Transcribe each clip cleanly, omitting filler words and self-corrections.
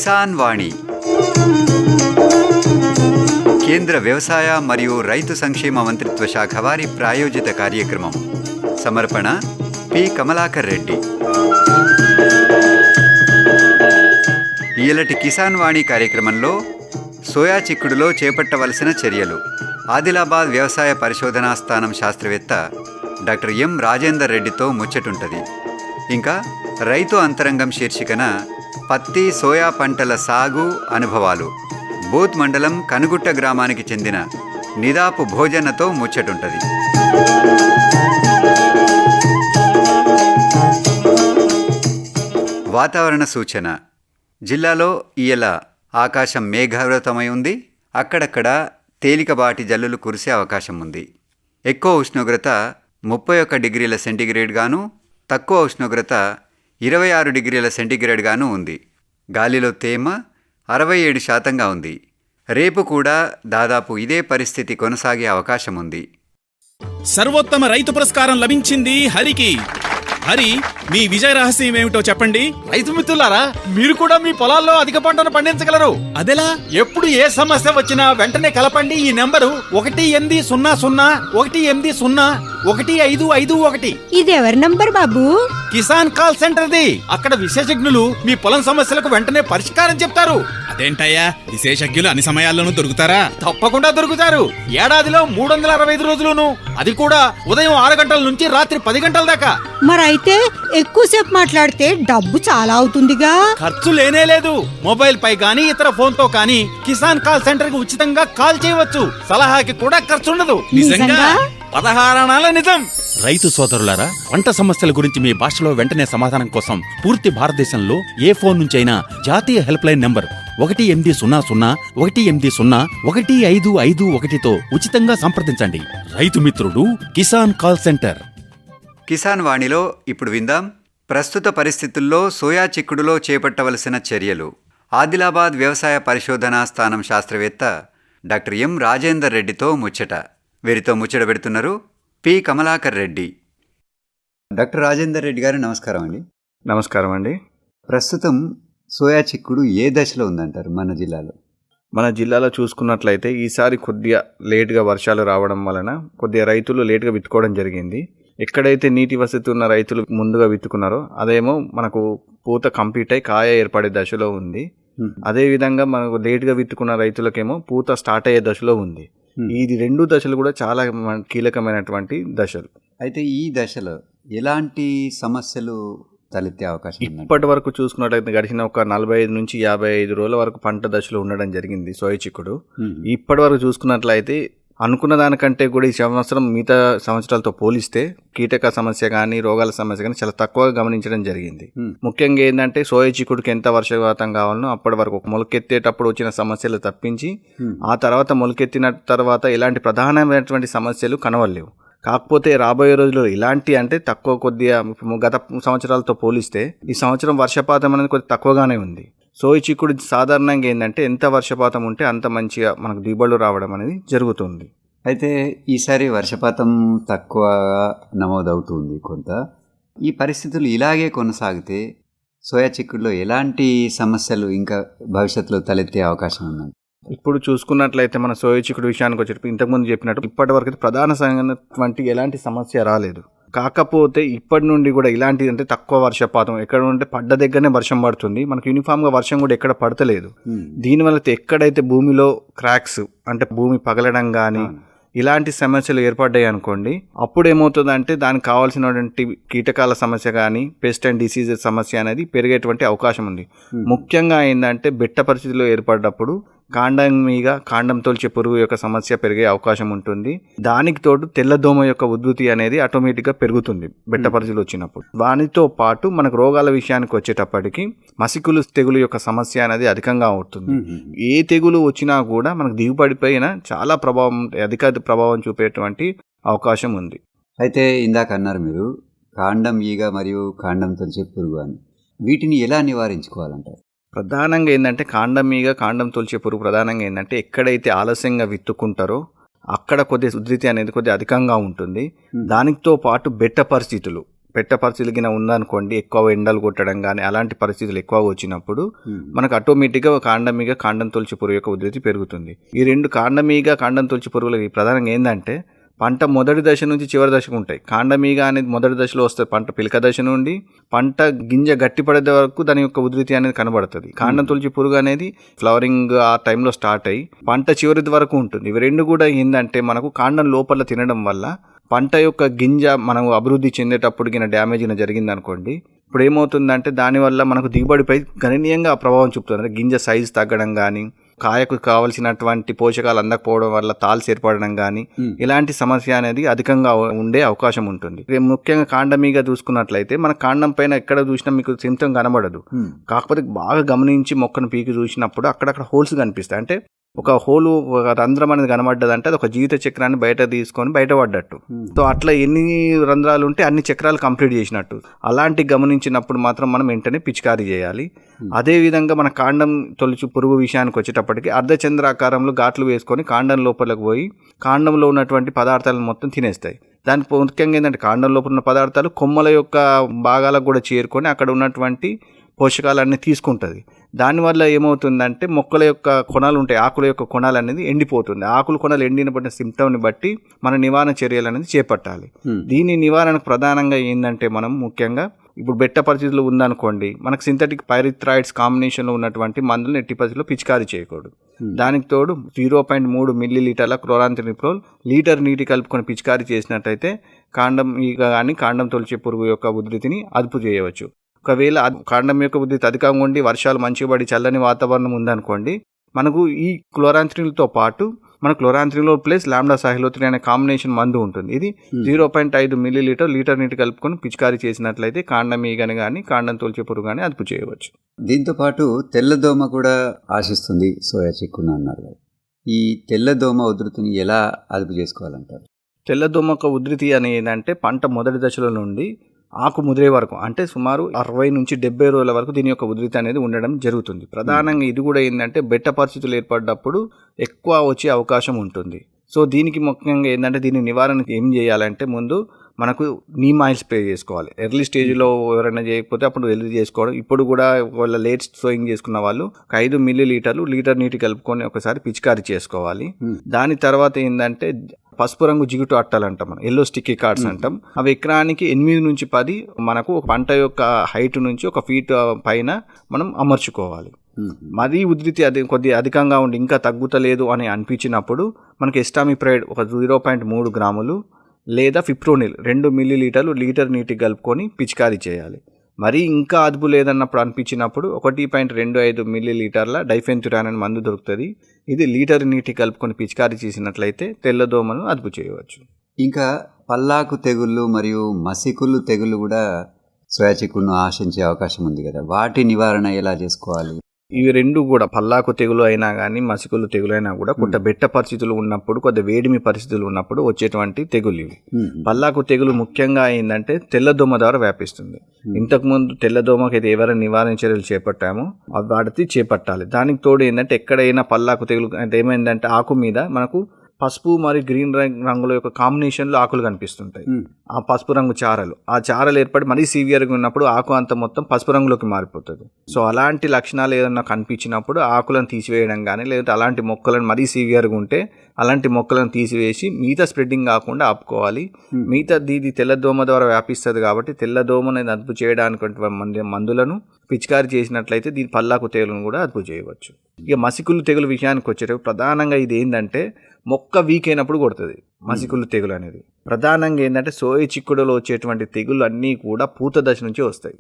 కిసాన్ వాణి కేంద్ర వ్యవసాయ మరియు రైతు సంక్షేమ మంత్రిత్వ శాఖ వారి ప్రాయోజిత కార్యక్రమం. సమర్పణ పి. కమలాకర్ రెడ్డి. ఈలటి కిసాన్ వాణి కార్యక్రమంలో సోయా చిక్కుడులో చేపట్టవలసిన చర్యలు ఆదిలాబాద్ వ్యవసాయ పరిశోధనా స్థానం శాస్త్రవేత్త డాక్టర్ ఎం. రాజేందర్ రెడ్డితో ముచ్చటుంటది. ఇంకా రైతు అంతరంగం శీర్షికన పత్తి సోయా పంటల సాగు అనుభవాలు బోత్ మండలం కనుగుట్ట గ్రామానికి చెందిన నిదాపు భోజనతో ముచ్చటుంటది. వాతావరణ సూచన. జిల్లాలో ఇయ్యాల ఆకాశం మేఘావృతమై ఉంది. అక్కడక్కడ తేలికపాటి జల్లులు కురిసే అవకాశం ఉంది. ఎక్కువ ఉష్ణోగ్రత 31 డిగ్రీల సెంటీగ్రేడ్ గాను, తక్కువ ఉష్ణోగ్రత 26 డిగ్రీల సెంటీగ్రేడ్ గాను ఉంది. గాలిలో తేమ 67% ఉంది. రేపు కూడా దాదాపు ఇదే పరిస్థితి కొనసాగే అవకాశం ఉంది. సర్వోత్తమ రైతు పురస్కారం లభించింది హరికి. హరి, మీ విజయ రహస్యం ఏమిటో చెప్పండి. రైతు మిత్రులారా, మీరు కూడా మీ పొలాల్లో అధిక పంటను పండించగలరు. అదెలా? ఎప్పుడు ఏ సమస్య వచ్చినా వెంటనే కలపండి ఈ నెంబరు 1800-180-1551. ఇది ఎవరి నంబర్ బాబు? కిసాన్ కాల్ సెంటర్ది. అక్కడ విశేషజ్ఞులు మీ పొలం సమస్యలకు వెంటనే పరిష్కారం చెప్తారు. అదేంటయ్యా, విశేషజ్ఞులు అన్ని సమయాల్లోనూ దొరుకుతారా? తప్పకుండా దొరుకుతారు. ఏడాదిలో 365 రోజులును, అది కూడా ఉదయం 6 గంటల నుంచి రాత్రి 10 గంటల దాకా. మరైతే ఎక్కువసేపు మాట్లాడితే డబ్బు చాలా అవుతుందిగా. ఖర్చు లేనే లేదు. మొబైల్ పై గానీ ఇతర ఫోన్ తో కానీ కిసాన్ కాల్ సెంటర్ కి ఉచితంగా కాల్ చేయవచ్చు. సలహాకి కూడా ఖర్చు ఉండదు. నిజంగా? 16 అణాల నిజం. రైతు సోదరులారా, పంట సమస్యల గురించి మీ భాషలో వెంటనే సమాధానం కోసం పూర్తి భారతదేశంలో ఏ ఫోన్ నుంచైనా జాతీయ హెల్ప్ లైన్ నంబర్ 1800-180-1551తో ఉచితంగా సంప్రదించండి. రైతు మిత్రుడు కిసాన్ కాల్ సెంటర్. కిసాన్ వాణిలో ఇప్పుడు విందాం ప్రస్తుత పరిస్థితుల్లో సోయా చిక్కుడులో చేపట్టవలసిన చర్యలు. ఆదిలాబాద్ వ్యవసాయ పరిశోధనా స్థానం శాస్త్రవేత్త డాక్టర్ ఎం. రాజేందర్ రెడ్డితో ముచ్చట. వీరితో ముచ్చట పెడుతున్నారు పి. కమలాకర్ రెడ్డి. డాక్టర్ రాజేందర్ రెడ్డి గారు నమస్కారం అండి. నమస్కారం అండి. ప్రస్తుతం సోయా చిక్కుడు ఏ దశలో ఉందంటారు మన జిల్లాలో? మన జిల్లాలో చూసుకున్నట్లయితే ఈసారి కొద్దిగా లేటుగా వర్షాలు రావడం వలన కొద్దిగా రైతులు లేటుగా విత్తుకోవడం జరిగింది. ఎక్కడైతే నీటి వసతి ఉన్న రైతులు ముందుగా విత్తుకున్నారో అదేమో మనకు పూత కంప్లీట్ అయి కాయ ఏర్పడే దశలో ఉంది. అదేవిధంగా మనకు లేటుగా విత్తుకున్న రైతులకేమో పూత స్టార్ట్ అయ్యే దశలో ఉంది. ఇది 2 దశలు కూడా చాలా కీలకమైనటువంటి దశలు. అయితే ఈ దశలో ఎలాంటి సమస్యలు తలెత్తే అవకాశం? ఇప్పటి వరకు చూసుకున్నట్లయితే గడిచిన ఒక 45 నుంచి 55 రోజుల వరకు పంట దశలో ఉండడం జరిగింది సోయా చిక్కుడు. ఇప్పటి వరకు చూసుకున్నట్లయితే అనుకున్న దానికంటే కూడా ఈ సంవత్సరం మిగతా సంవత్సరాలతో పోలిస్తే కీటక సమస్య కానీ రోగాల సమస్య కానీ చాలా తక్కువగా గమనించడం జరిగింది. ముఖ్యంగా ఏంటంటే సోయా చిక్కుడుకి ఎంత వర్షపాతం కావాలనో అప్పటి వరకు ఒక మొలకెత్తేటప్పుడు వచ్చిన సమస్యలు తప్పించి ఆ తర్వాత మొలకెత్తిన తర్వాత ఎలాంటి ప్రధానమైనటువంటి సమస్యలు కనవలేవు. కాకపోతే రాబోయే రోజుల్లో ఇలాంటి అంటే తక్కువ కొద్దిగా గత సంవత్సరాలతో పోలిస్తే ఈ సంవత్సరం వర్షపాతం అనేది కొద్దిగా తక్కువగానే ఉంది. సోయా చిక్కుడు సాధారణంగా ఏంటంటే ఎంత వర్షపాతం ఉంటే అంత మంచిగా మనకు దిగుబడులు రావడం అనేది జరుగుతుంది. అయితే ఈసారి వర్షపాతం తక్కువగా నమోదవుతుంది కొంత. ఈ పరిస్థితులు ఇలాగే కొనసాగితే సోయా చిక్కుడులో ఎలాంటి సమస్యలు ఇంకా భవిష్యత్తులో తలెత్తే అవకాశం ఉందండి? ఇప్పుడు చూసుకున్నట్లయితే మన సోయా చిక్కుడు విషయానికి వచ్చేటప్పుడు ఇంతకుముందు చెప్పినట్టు ఇప్పటి వరకు అయితే ప్రధానమైనటువంటి ఎలాంటి సమస్య రాలేదు. కాకపోతే ఇప్పటి నుండి కూడా ఇలాంటి అంటే తక్కువ వర్షపాతం ఎక్కడ ఉంటే పడ్డ దగ్గరనే వర్షం పడుతుంది. మనకు యూనిఫామ్గా వర్షం కూడా ఎక్కడ పడతలేదు. దీనివల్ల ఎక్కడైతే భూమిలో క్రాక్స్ అంటే భూమి పగలడం కానీ ఇలాంటి సమస్యలు ఏర్పడ్డాయి అనుకోండి, అప్పుడు ఏమవుతుందంటే దానికి కావాల్సినటువంటి కీటకాల సమస్య కానీ పెస్ట్ అండ్ డిసీజెస్ సమస్య అనేది పెరిగేటువంటి అవకాశం ఉంది. ముఖ్యంగా ఏంటంటే బెట్ట పరిస్థితిలో ఏర్పడ్డప్పుడు కాండం మీద కాండం తోల్చే పురుగు యొక్క సమస్య పెరిగే అవకాశం ఉంటుంది. దానికి తోడు తెల్లదోమ యొక్క ఉధృతి అనేది ఆటోమేటిక్గా పెరుగుతుంది బెట్ట పరిస్థితులు వచ్చినప్పుడు. దానితో పాటు మనకు రోగాల విషయానికి వచ్చేటప్పటికి మసికులు తెగులు యొక్క సమస్య అనేది అధికంగా అవుతుంది. ఏ తెగులు వచ్చినా కూడా మనకు దిగుబడిపైన చాలా అధిక ప్రభావం చూపేటువంటి అవకాశం ఉంది. అయితే ఇందాక అన్నారు మీరు కాండం ఈగ మరియు కాండం తొలిచే పురుగు అని, వీటిని ఎలా నివారించుకోవాలంటారు? ప్రధానంగా ఏంటంటే కాండం మీద కాండం తొలిచే పురుగు ప్రధానంగా ఏంటంటే ఎక్కడైతే ఆలస్యంగా విత్తుకుంటారో అక్కడ కొద్దిగా ఉధృతి అనేది కొద్దిగా అధికంగా ఉంటుంది. దానితో పాటు బెట్ట పరిస్థితులు పెట్ట పరిస్థితులు గిన ఉందనుకోండి, ఎక్కువ ఎండలు కొట్టడం కానీ అలాంటి పరిస్థితులు ఎక్కువగా వచ్చినప్పుడు మనకు ఆటోమేటిక్గా కాండమీగ కాండం తొలచి పురుగు యొక్క ఉధృతి పెరుగుతుంది. ఈ రెండు కాండమీగ కాండం తొలచి పురుగులకి ప్రధానంగా ఏంటంటే పంట మొదటి దశ నుంచి చివరి దశకు ఉంటాయి. కాండమీగ అనేది మొదటి దశలో వస్తుంది, పంట పిలక దశ నుండి పంట గింజ గట్టిపడే వరకు దాని యొక్క ఉధృతి అనేది కనబడుతుంది. కాండం తొలచి పురుగు అనేది ఫ్లవరింగ్ ఆ టైంలో స్టార్ట్ అయ్యి పంట చివరి వరకు ఉంటుంది. ఇవి రెండు కూడా ఏంటంటే మనకు కాండం లోపల తినడం వల్ల పంట యొక్క గింజ మనం అభివృద్ధి చెందేటప్పుడు డ్యామేజ్ జరిగింది అనుకోండి, ఇప్పుడు ఏమవుతుందంటే దానివల్ల మనకు దిగుబడిపై గణనీయంగా ప్రభావం చూపుతుంది. అంటే గింజ సైజు తగ్గడం కానీ, కాయకు కావలసినటువంటి పోషకాలు అందకపోవడం వల్ల తాల్స్ ఏర్పడడం కానీ ఇలాంటి సమస్య అనేది అధికంగా ఉండే అవకాశం ఉంటుంది. ముఖ్యంగా కాండమీగ చూసుకున్నట్లయితే మన కాండం పైన ఎక్కడ చూసినా మీకు సింప్టమ్ కనబడదు. కాకపోతే బాగా గమనించి మొక్కను పీకి చూసినప్పుడు అక్కడక్కడ హోల్స్ కనిపిస్తాయి. అంటే ఒక హోలు, ఒక రంధ్రం అనేది కనబడ్డదంటే అది ఒక జీవిత చక్రాన్ని బయట తీసుకొని బయటపడ్డట్టు. సో అట్లా ఎన్ని రంధ్రాలు ఉంటే అన్ని చక్రాలు కంప్లీట్ చేసినట్టు. అలాంటి గమనించినప్పుడు మాత్రం మనం వెంటనే పిచికారీ చేయాలి. అదేవిధంగా మన కాండం తొలచు పురుగు విషయానికి వచ్చేటప్పటికి అర్ధచంద్రాకారంలో ఘాట్లు వేసుకొని కాండం లోపలికి పోయి కాండంలో ఉన్నటువంటి పదార్థాలను మొత్తం తినేస్తాయి. దానికి ముఖ్యంగా ఏంటంటే కాండం లోపల ఉన్న పదార్థాలు కొమ్మల యొక్క భాగాలకు కూడా చేరుకొని అక్కడ ఉన్నటువంటి పోషకాలన్నీ తీసుకుంటుంది. దానివల్ల ఏమవుతుందంటే మొక్కల యొక్క కొనాలు ఉంటాయి, ఆకుల యొక్క కొనాలు అనేది ఎండిపోతుంది. ఆకుల కొనాలు ఎండిన సిమ్టమ్ని బట్టి మన నివారణ చర్యలు అనేది చేపట్టాలి. దీని నివారణకు ప్రధానంగా ఏంటంటే మనం ముఖ్యంగా ఇప్పుడు బెట్ట పరిస్థితులు ఉందనుకోండి, మనకు సింథటిక్ పైరిథ్రాయిడ్స్ కాంబినేషన్లో ఉన్నటువంటి మందులను ఎట్టి పరిస్థితుల్లో పిచికారీ చేయకూడదు. దానికి తోడు 0.3 మిల్లీలీటర్ల క్లోరాంథ్రినిప్రోల్ లీటర్ నీటి కలుపుకొని పిచికారీ చేసినట్టయితే కాండం ఈగ కానీ కాండం తొలిచే పురుగు యొక్క ఉధృతిని అదుపు చేయవచ్చు. ఒకవేళ కాండం యొక్క ఉధృతి అధికంగా ఉండి వర్షాలు మంచిగా పడి చల్లని వాతావరణం ఉందనుకోండి, మనకు ఈ క్లోరాంథ్రిన్తో పాటు మన క్లోరాంథ్రినోల్ ప్లస్ లాంబ్డా సాహిలోత్రిన్ అనే కాంబినేషన్ మందు ఉంటుంది. ఇది 0.5 మిల్లీలీటర్ లీటర్ నీటి కలుపుకొని పిచికారీ చేసినట్లయితే కాండం ఈగని కానీ కాండం తొలిచే పురుగు కానీ అదుపు చేయవచ్చు. దీంతోపాటు తెల్లదోమ కూడా ఆశిస్తుంది సోయా చిక్కును అన్నారు. ఈ తెల్లదోమ ఉధృతిని ఎలా అదుపు చేసుకోవాలంటారు? తెల్లదోమక ఉధృతి అనేది పంట మొదటి దశలో నుండి ఆకు ముదిరే వరకు, అంటే సుమారు 60 నుంచి 70 రోజుల వరకు దీని యొక్క ఉధృతి అనేది ఉండడం జరుగుతుంది. ప్రధానంగా ఇది కూడా ఏంటంటే బెట్ట పరిస్థితులు ఏర్పడ్డప్పుడు ఎక్కువ వచ్చే అవకాశం ఉంటుంది. సో దీనికి ముఖ్యంగా ఏంటంటే దీని నివారణ ఏం చేయాలంటే ముందు మనకు నీమ్ ఆయిల్ స్ప్రే చేసుకోవాలి. ఎర్లీ స్టేజ్లో ఎవరైనా చేయకపోతే అప్పుడు ఎర్లీ చేసుకోవడం. ఇప్పుడు కూడా వాళ్ళ లేట్ సోయింగ్ చేసుకున్న వాళ్ళు 5 మిల్లీలీటర్లు లీటర్ నీటి కలుపుకొని ఒకసారి పిచికారీ చేసుకోవాలి. దాని తర్వాత ఏంటంటే పసుపు రంగు జిగుటు అట్టలు అంటాం, మనం ఎల్లో స్టిక్కీ కార్డ్స్ అంటాం. అవి ఎకరానికి 8 నుంచి 10 మనకు పంట యొక్క హైట్ నుంచి 1 ఫీట్ పైన మనం అమర్చుకోవాలి. మరీ ఉధృతి కొద్దిగా అధికంగా ఉండి ఇంకా తగ్గుతలేదు అని అనిపించినప్పుడు మనకి ఎస్టామిప్రైడ్ 0.3 గ్రాములు లేదా ఫిప్రోనిల్ 2 మిల్లీలీటర్లు లీటర్ నీటికి కలుపుకొని పిచికారీ చేయాలి. మరి ఇంకా అదుపు లేదన్నప్పుడు అనిపించినప్పుడు 1.25 మిల్లీలీటర్ల డైఫెన్థురాన్ అనే మందు దొరుకుతుంది. ఇది లీటర్ నీటి కలుపుకొని పిచికారీ చేసినట్లయితే తెల్లదోమను అదుపు చేయవచ్చు. ఇంకా పల్లాకు తెగుళ్ళు మరియు మసికుళ్ళు తెగుళ్ళు కూడా సోయా చిక్కుడును ఆశించే అవకాశం ఉంది కదా, వాటి నివారణ ఎలా చేసుకోవాలి? ఇవి రెండు కూడా పల్లాకు తెగులు అయినా కానీ మసికులు తెగులు అయినా కూడా కొంత బెట్ట పరిస్థితులు ఉన్నప్పుడు, కొద్ది వేడిమి పరిస్థితులు ఉన్నప్పుడు వచ్చేటువంటి తెగులు ఇవి. పల్లాకు తెగులు ముఖ్యంగా ఏంటంటే తెల్లదోమ ద్వారా వ్యాపిస్తుంది. ఇంతకుముందు తెల్లదోమకి అయితే ఎవరైనా నివారణ చర్యలు చేపట్టామో వాటికి చేపట్టాలి. దానికి తోడు ఏంటంటే ఎక్కడైనా పల్లాకు తెగులు అంటే ఏమైందంటే ఆకు మీద మనకు పసుపు మరియు గ్రీన్ రంగుల యొక్క కాంబినేషన్లో ఆకులు కనిపిస్తుంటాయి. ఆ పసుపు రంగు చారలు, ఆ చారలు ఏర్పడి మరీ సివియర్గా ఉన్నప్పుడు ఆకు అంత మొత్తం పసుపు రంగులోకి మారిపోతుంది. సో అలాంటి లక్షణాలు ఏదన్నా కనిపించినప్పుడు ఆకులను తీసివేయడం కానీ, లేదంటే అలాంటి మొక్కలను మరీ సివియర్గా ఉంటే అలాంటి మొక్కలను తీసివేసి మిగతా స్ప్రెడ్డింగ్ కాకుండా ఆపుకోవాలి. మిగతా ఇది తెల్లదోమ ద్వారా వ్యాపిస్తుంది కాబట్టి తెల్లదోమని అదుపు చేయడానికి మందులను పిచికారీ చేసినట్లయితే దీని పల్లాకు తెగులను కూడా అదుపు చేయవచ్చు. ఇక మసికుళ్ళు తెగులు విషయానికి వచ్చేటప్పుడు ప్రధానంగా ఇది ఏంటంటే మొక్క వీక్ అయినప్పుడు కొడుతుంది మసికుళ్ళు తెగులు అనేది. ప్రధానంగా ఏంటంటే సోయ చిక్కుడులో వచ్చేటువంటి తెగులు అన్నీ కూడా పూత దశ నుంచి వస్తాయి.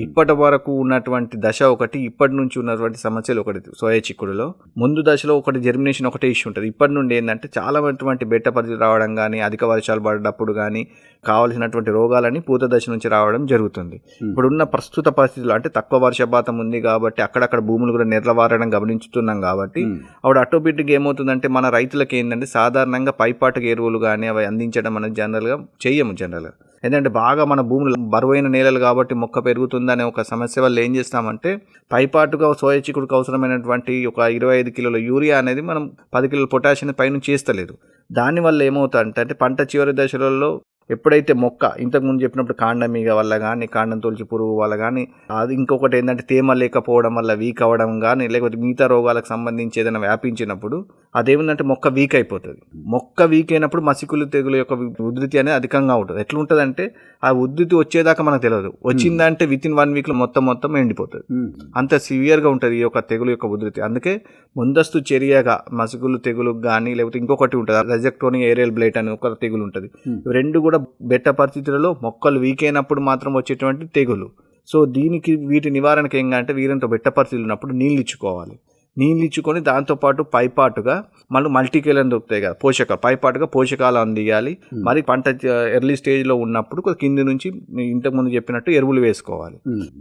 ఇప్పటి వరకు ఉన్నటువంటి దశ ఒకటి, ఇప్పటి నుంచి ఉన్నటువంటి సమస్యలు ఒకటి. సోయ చిక్కుడులో ముందు దశలో ఒకటి జర్మినేషన్ ఒకటే ఇష్యూ ఉంటుంది. ఇప్పటి నుండి ఏంటంటే చాలా బెట్ట పరిస్థితి రావడం కానీ, అధిక వర్షాలు పడ్డప్పుడు కానీ కావాల్సినటువంటి రోగాలని పూత దశ నుంచి రావడం జరుగుతుంది. ఇప్పుడున్న ప్రస్తుత పరిస్థితులు అంటే తక్కువ వర్షపాతం ఉంది కాబట్టి అక్కడక్కడ భూములు కూడా నిర్లవారడం గమనించుతున్నాం కాబట్టి అప్పుడు ఆటోమేటిక్గా ఏమవుతుందంటే మన రైతులకి ఏంటంటే సాధారణంగా పైపాటుకు ఎరువులు కానీ అవి అందించడం అనేది జనరల్గా చెయ్యము. ఎందుకంటే బాగా మన భూములు బరువైన నేలలు కాబట్టి మొక్క పెరుగుతుందనే ఒక సమస్య వల్ల ఏం చేస్తామంటే పైపాటుగా సోయా చిక్కుడుకు అవసరమైనటువంటి ఒక 25 కిలోల యూరియా అనేది మనం 10 కిలోల పొటాషియం పైన చేస్తలేదు. దానివల్ల ఏమవుతుందంటే పంట చివరి దశలలో ఎప్పుడైతే మొక్క ఇంతకుముందు చెప్పినప్పుడు కాండమీగ వల్ల కానీ కాండం తొలిచి పురుగు వల్ల కానీ, అది ఇంకొకటి ఏంటంటే తేమ లేకపోవడం వల్ల వీక్ అవ్వడం కానీ, లేకపోతే మిగతా రోగాలకు సంబంధించి ఏదైనా వ్యాపించినప్పుడు అదేమిటంటే మొక్క వీక్ అయిపోతుంది. మొక్క వీక్ అయినప్పుడు మసికులు తెగులు యొక్క ఉధృతి అనేది అధికంగా ఉంటుంది. ఎట్లుంటుందంటే ఆ ఉధృతి వచ్చేదాకా మనకు తెలియదు, వచ్చిందంటే విత్ ఇన్ 1 వీక్లో మొత్తం ఎండిపోతుంది. అంత సివియర్గా ఉంటుంది ఈ యొక్క తెగులు యొక్క ఉధృతి. అందుకే ముందస్తు చర్యగా మసికులు తెగులు కానీ, లేకపోతే ఇంకొకటి ఉంటుంది రెజెక్టోనిక్ ఏరియల్ బ్లైట్ అని ఒక తెగులు ఉంటుంది. ఇవి రెండు కూడా బెట్ట పరిస్థితులలో మొక్కలు వీక్ అయినప్పుడు మాత్రం వచ్చేటువంటి తెగులు. సో దీనికి వీటి నివారణకు ఏంటంటే వీరంతో బెట్ట పరిస్థితులు ఉన్నప్పుడు నీళ్ళు ఇచ్చుకోవాలి. నీళ్ళు ఇచ్చుకొని దాంతోపాటు పైపాటుగా మళ్ళీ మల్టీకేలను దొరుకుతాయి కదా పోషకాలు, పైపాటుగా పోషకాలు అందియాలి. మరి పంట ఎర్లీ స్టేజ్లో ఉన్నప్పుడు కింది నుంచి ఇంతకుముందు చెప్పినట్టు ఎరువులు వేసుకోవాలి.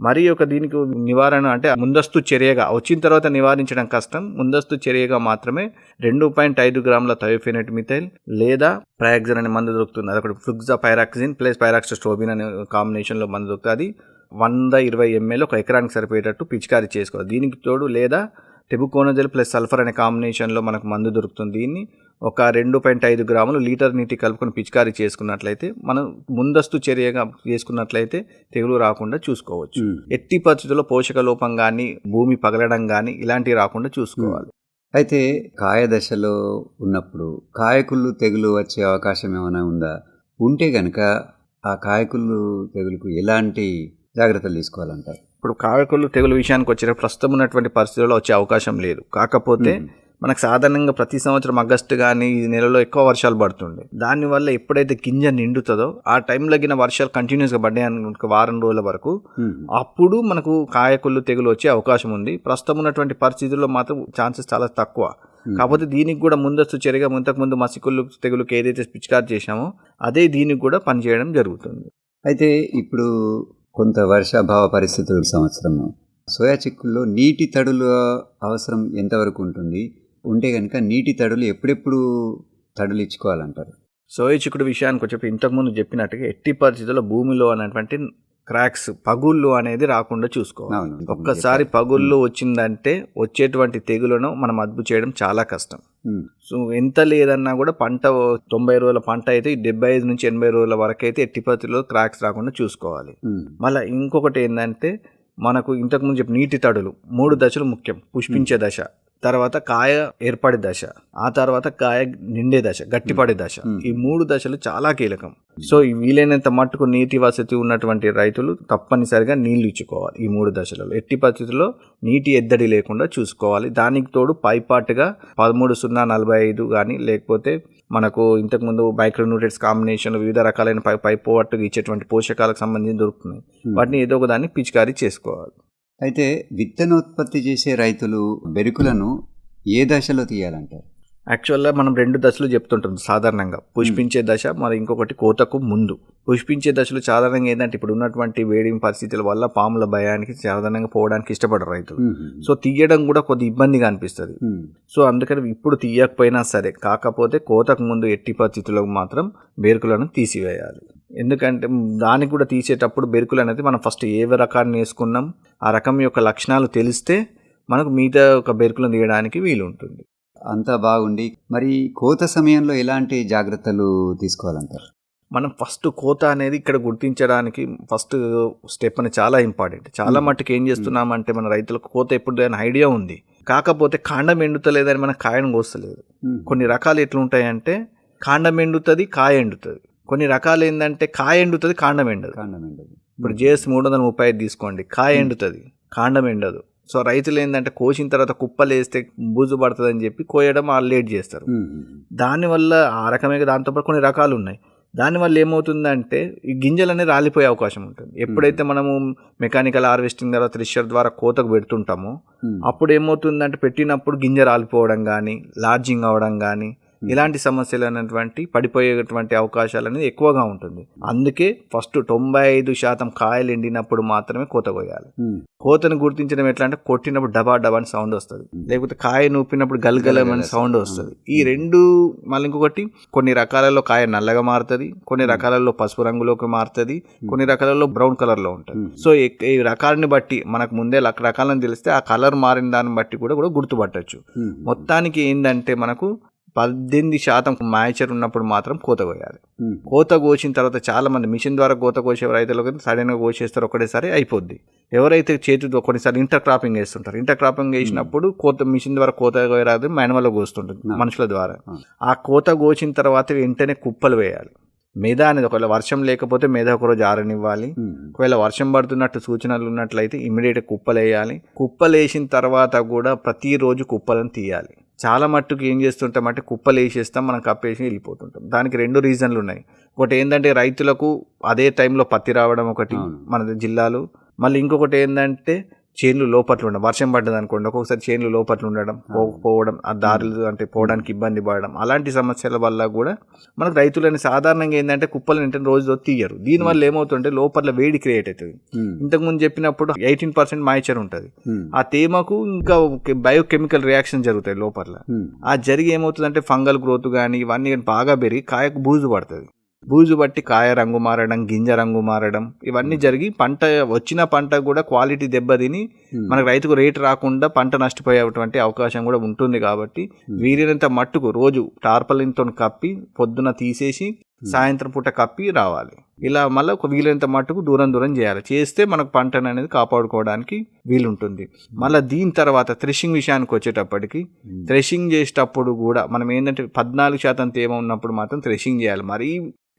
మరి దీనికి నివారణ అంటే ముందస్తు చర్యగా, వచ్చిన తర్వాత నివారించడం కష్టం. ముందస్తు చర్యగా మాత్రమే 2.5 గ్రాముల థయోఫెనైట్ మిథైల్ లేదా ప్రయాక్సిన్ అనే మందు దొరుకుతుంది. అదొకటి ఫ్లుక్సాపైరాక్సిన్ ప్లస్ పైరాక్సిస్ట్రోబిన్ అనే కాంబినేషన్లో మందు దొరుకుతుంది. అది 120 ml ఒక ఎకరానికి సరిపోయేటట్టు పిచికారీ చేసుకోవాలి. దీనికి తోడు లేదా టెబుకోనజల్ ప్లస్ సల్ఫర్ అనే కాంబినేషన్లో మనకు మందు దొరుకుతుంది. దీన్ని ఒక 2.5 గ్రాములు లీటర్ నీటి కలుపుకొని పిచికారీ చేసుకున్నట్లయితే, మనం ముందస్తు చర్యగా చేసుకున్నట్లయితే తెగులు రాకుండా చూసుకోవచ్చు. ఎట్టి పరిస్థితుల్లో పోషక లోపం కానీ, భూమి పగలడం కానీ ఇలాంటివి రాకుండా చూసుకోవాలి. అయితే కాయ దశలో ఉన్నప్పుడు కాయకుళ్ళు తెగులు వచ్చే అవకాశం ఏమైనా ఉందా? ఉంటే గనక ఆ కాయకుళ్ళు తెగులుకు ఎలాంటి జాగ్రత్తలు తీసుకోవాలంటారు? ఇప్పుడు కాయకుళ్ళు తెగులు విషయానికి వచ్చే ప్రస్తుతం ఉన్నటువంటి పరిస్థితుల్లో వచ్చే అవకాశం లేదు. కాకపోతే మనకు సాధారణంగా ప్రతి సంవత్సరం ఆగస్టు కానీ ఈ నెలలో ఎక్కువ వర్షాలు పడుతుండే. దానివల్ల ఎప్పుడైతే గింజ నిండుతుందో ఆ టైంలో గిన వర్షాలు కంటిన్యూస్గా పడ్డాయి అనుకో వారం రోజుల వరకు, అప్పుడు మనకు కాయకుళ్ళు తెగులు వచ్చే అవకాశం ఉంది. ప్రస్తుతం ఉన్నటువంటి పరిస్థితుల్లో మాత్రం ఛాన్సెస్ చాలా తక్కువ. కాకపోతే దీనికి కూడా ముందస్తు చర్యగా ఇంతకుముందు మసికుళ్ళు తెగులుకి ఏదైతే పిచికారీ చేశామో అదే దీనికి కూడా పనిచేయడం జరుగుతుంది. అయితే ఇప్పుడు కొంత వర్షాభావ పరిస్థితుల సంవత్సరము సోయా చిక్కుల్లో నీటి తడుల అవసరం ఎంతవరకు ఉంటుంది? ఉంటే కనుక నీటి తడులు ఎప్పుడెప్పుడు తడులు ఇచ్చుకోవాలంటారు? సోయా చిక్కుడు విషయానికి వచ్చి ఇంతకుముందు చెప్పినట్టుగా ఎట్టి పరిస్థితుల్లో భూమిలో అనేటువంటి క్రాక్స్ పగుళ్ళు అనేది రాకుండా చూసుకోవాలి. ఒక్కసారి పగుళ్ళు వచ్చిందంటే వచ్చేటువంటి తెగులను మనం అదుపు చేయడం చాలా కష్టం. సో ఎంత లేదన్నా కూడా పంట 90 రోజుల పంట అయితే 75 నుంచి 80 రోజుల వరకు అయితే ఎట్టి పరిస్థితుల్లో క్రాక్స్ రాకుండా చూసుకోవాలి. మళ్ళీ ఇంకొకటి ఏంటంటే మనకు ఇంతకుముందు చెప్పిన నీటి తడులు 3 దశలు ముఖ్యం. పుష్పించే దశ, తర్వాత కాయ ఏర్పడే దశ, ఆ తర్వాత కాయ నిండే దశ, గట్టిపడే దశ. ఈ 3 దశలు చాలా కీలకం. సో వీలైనంత మట్టుకు నీటి వసతి ఉన్నటువంటి రైతులు తప్పనిసరిగా నీళ్లు ఇచ్చుకోవాలి. ఈ 3 దశలలో ఎట్టి పరిస్థితుల్లో నీటి ఎద్దడి లేకుండా చూసుకోవాలి. దానికి తోడు పైపాటుగా 13-0-45 కానీ, లేకపోతే మనకు ఇంతకుముందు మైక్రోన్యూట్రియన్స్ కాంబినేషన్ వివిధ రకాలైన పైపోవట్టుగా ఇచ్చేటువంటి పోషకాలకు సంబంధించి దొరుకుతున్నాయి. వాటిని ఏదో ఒక దాన్ని పిచికారీ చేసుకోవాలి. అయితే విత్తనోత్పత్తి చేసే రైతులు బెరుకులను ఏ దశలో తీయాలంటారు? యాక్చువల్గా మనం 2 దశలు చెప్తుంటాం సాధారణంగా. పుష్పించే దశ, మరి ఇంకొకటి కోతకు ముందు. పుష్పించే దశలు సాధారణంగా ఏంటంటే ఇప్పుడు ఉన్నటువంటి వేడి పరిస్థితుల వల్ల పాముల భయానికి సాధారణంగా పోవడానికి ఇష్టపడరు రైతులు. సో తీయడం కూడా కొద్ది ఇబ్బందిగా అనిపిస్తుంది. సో అందుకని ఇప్పుడు తీయకపోయినా సరే, కాకపోతే కోతకు ముందు ఎట్టి పరిస్థితుల్లో మాత్రం బెరుకులను తీసివేయాలి. ఎందుకంటే దానికి కూడా తీసేటప్పుడు బెరుకులు అనేది మనం ఫస్ట్ ఏ రకాన్ని వేసుకున్నాం ఆ రకం యొక్క లక్షణాలు తెలిస్తే మనకు మిగతా ఒక బెరుకులను తీయడానికి వీలు ఉంటుంది. అంతా బాగుండి మరి కోత సమయంలో ఎలాంటి జాగ్రత్తలు తీసుకోవాలంటారు? మనం ఫస్ట్ కోత అనేది ఇక్కడ గుర్తించడానికి ఫస్ట్ స్టెప్ అనేది చాలా ఇంపార్టెంట్. చాలా మట్టుకు ఏం చేస్తున్నామంటే మన రైతులకు కోత ఎప్పుడు అని ఐడియా ఉంది, కాకపోతే కాండం ఎండుతలేదని మన కాయను కోస్తలేదు. కొన్ని రకాలు ఎట్లుంటాయంటే కాండం ఎండుతుంది, కాయ ఎండుతుంది. కొన్ని రకాలు ఏంటంటే కాయ ఎండుతుంది, కాండం ఎండదు. ఇప్పుడు JS 335 తీసుకోండి, కాయ ఎండుతుంది, కాండం ఎండదు. సో రైతులు ఏంటంటే కోసిన తర్వాత కుప్పలు వేస్తే బూజు పడుతుంది అని చెప్పి కోయడం లేట్ చేస్తారు. దానివల్ల ఆ రకమే దాంతోపాటు కొన్ని రకాలు ఉన్నాయి. దానివల్ల ఏమవుతుందంటే ఈ గింజలు అనేది రాలిపోయే అవకాశం ఉంటుంది. ఎప్పుడైతే మనము మెకానికల్ హార్వెస్టింగ్ ద్వారా థ్రెషర్ ద్వారా కోతకు పెడుతుంటామో అప్పుడు ఏమవుతుందంటే పెట్టినప్పుడు గింజ రాలిపోవడం కానీ, లార్జింగ్ అవ్వడం కానీ, ఇలాంటి సమస్యలు అనేటువంటి పడిపోయేటువంటి అవకాశాలు అనేది ఎక్కువగా ఉంటుంది. అందుకే ఫస్ట్ 95% కాయలు ఎండినప్పుడు మాత్రమే కోత కోయాలి. కోతను గుర్తించడం ఎట్లా అంటే కొట్టినప్పుడు డబా డబా అని సౌండ్ వస్తుంది, లేకపోతే కాయ నూపినప్పుడు గల్గలమని సౌండ్ వస్తుంది. ఈ రెండు. మళ్ళీ ఇంకొకటి, కొన్ని రకాలలో కాయ నల్లగా మారుతుంది, కొన్ని రకాలలో పసుపు రంగులోకి మారుతుంది, కొన్ని రకాలలో బ్రౌన్ కలర్లో ఉంటుంది. సో ఈ రకాలని బట్టి మనకు ముందే రకాలను తెలిస్తే ఆ కలర్ మారిన దాన్ని బట్టి కూడా గుర్తుపట్టచ్చు. మొత్తానికి ఏంటంటే మనకు 18% మ్యాచర్ ఉన్నప్పుడు మాత్రం కోత కోయాలి. కోత కోసిన తర్వాత చాలా మంది మిషన్ ద్వారా కోత కోసే రైతులకు సడన్గా కోసేస్తారు, ఒకటేసారి అయిపోద్ది. ఎవరైతే చేతితో కొన్నిసార్లు ఇంటర్ క్రాపింగ్ వేస్తుంటారు, ఇంటర్ క్రాపింగ్ వేసినప్పుడు కోత మిషన్ ద్వారా కోత కోయరాదు, మాన్యువల్గా కోస్తుంటుంది మనుషుల ద్వారా. ఆ కోత కోసిన తర్వాత వెంటనే కుప్పలు వేయాలి. మేధ అనేది ఒకవేళ వర్షం లేకపోతే మేధ ఒకరోజు ఆరనివ్వాలి. ఒకవేళ వర్షం పడుతున్నట్టు సూచనలు ఉన్నట్లయితే ఇమీడియట్గా కుప్పలు వేయాలి. కుప్పలు వేసిన తర్వాత కూడా ప్రతిరోజు కుప్పలను తీయాలి. చాలా మట్టుకు ఏం చేస్తుంటామంటే కుప్పలు వేసేస్తాం, మనం కప్పేసి వెళ్ళిపోతుంటాం. దానికి 2 రీజన్లు ఉన్నాయి. ఒకటి ఏంటంటే రైతులకు అదే టైంలో పత్తి రావడం ఒకటి మన జిల్లాలో. మళ్ళీ ఇంకొకటి ఏంటంటే చేన్లు లోపట్లు ఉండడం, వర్షం పడ్డది అనుకోండి ఒక్కొక్కసారి చేన్లు లోపట్లు ఉండడం, పోవడం, ఆ దారులు అంటే పోవడానికి ఇబ్బంది పడడం, అలాంటి సమస్యల వల్ల కూడా మనకు రైతులని సాధారణంగా ఏంటంటే కుప్పలు వెంటనే రోజు తీయరు. దీనివల్ల ఏమవుతుంటే లోపల వేడి క్రియేట్ అవుతుంది. ఇంతకుముందు చెప్పినప్పుడు 18% మాయిచర్ ఉంటుంది. ఆ తేమకు ఇంకా బయోకెమికల్ రియాక్షన్ జరుగుతాయి లోపల. ఆ జరిగి ఏమవుతుందంటే ఫంగల్ గ్రోత్ కానీ ఇవన్నీ బాగా పెరిగి కాయకు బూజు పడుతుంది. బూజు బట్టి కాయ రంగు మారడం, గింజ రంగు మారడం, ఇవన్నీ జరిగి వచ్చిన పంట కూడా క్వాలిటీ దెబ్బతిని మనకు రైతుకు రేటు రాకుండా పంట నష్టపోయేటువంటి అవకాశం కూడా ఉంటుంది. కాబట్టి వీలైనంత మట్టుకు రోజు టార్పలిన్తో కప్పి పొద్దున తీసేసి సాయంత్రం పూట కప్పి రావాలి. ఇలా మళ్ళీ వీలైనంత మట్టుకు దూరం చేయాలి. చేస్తే మనకు పంటను అనేది కాపాడుకోవడానికి వీలుంటుంది. మళ్ళీ దీని తర్వాత థ్రెషింగ్ విషయానికి వచ్చేటప్పటికి థ్రెషింగ్ చేసేటప్పుడు కూడా మనం ఏంటంటే 14% తేమ ఉన్నప్పుడు మాత్రం థ్రెషింగ్ చేయాలి. మరీ